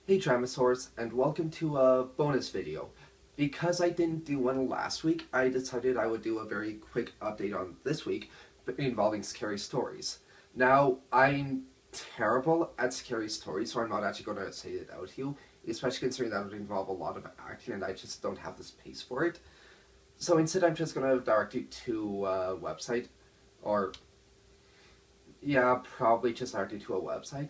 Hey Dramasaurs, and welcome to a bonus video. Because I didn't do one last week, I decided I would do a very quick update on this week involving scary stories. Now, I'm terrible at scary stories, so I'm not actually going to say it out to you, especially considering that would involve a lot of acting and I just don't have the space for it. So instead, I'm just going to direct you to a website, or yeah, probably just direct you to a website.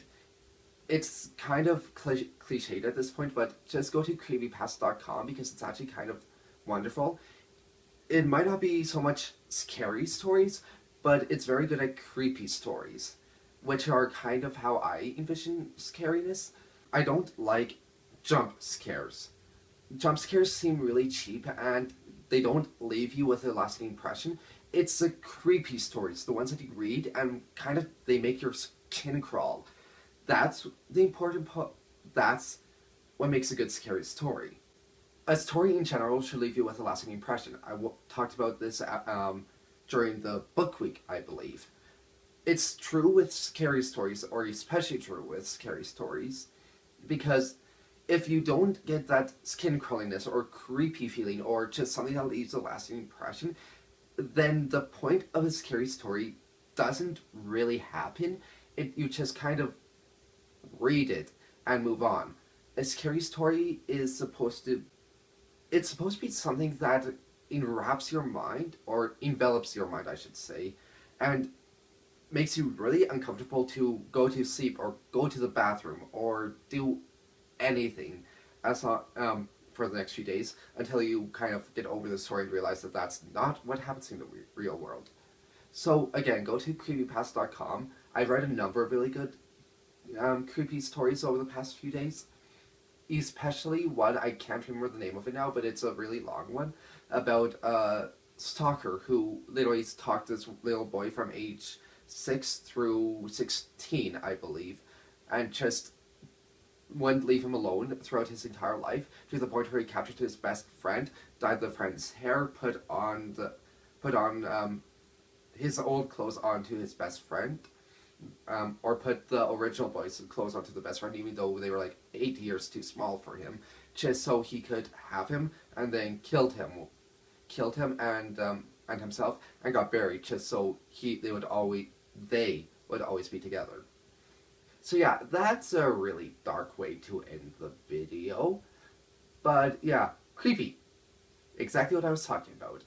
It's kind of cliched at this point, but just go to creepypasta.com because it's actually kind of wonderful. It might not be so much scary stories, but it's very good at creepy stories, which are kind of how I envision scariness. I don't like jump scares. Jump scares seem really cheap and they don't leave you with a lasting impression. It's the creepy stories, the ones that you read and kind of they make your skin crawl. That's the important part. That's what makes a good scary story. A story in general should leave you with a lasting impression. Talked about this during the book week, I believe. It's true with scary stories, or especially true with scary stories, because if you don't get that skin crawliness or creepy feeling or just something that leaves a lasting impression, then the point of a scary story doesn't really happen. You just kind of read it and move on. A scary story is supposed to it's supposed to be something that enwraps your mind or envelops your mind, I should say, and makes you really uncomfortable to go to sleep or go to the bathroom or do anything as for the next few days until you kind of get over the story and realize that that's not what happens in the real world. So again, go to creepypasta.com. I've read a number of really good creepy stories over the past few days. Especially one, I can't remember the name of it now, but it's a really long one about a stalker who literally stalked this little boy from age 6 through 16, I believe, and just wouldn't leave him alone throughout his entire life to the point where he captured his best friend, dyed the friend's hair, put on his old clothes onto his best friend, or put the original boys' clothes onto the best friend, even though they were like 8 years too small for him, just so he could have him, and then killed him and himself, and got buried, just so they would always be together. So yeah, that's a really dark way to end the video, but yeah, creepy, exactly what I was talking about.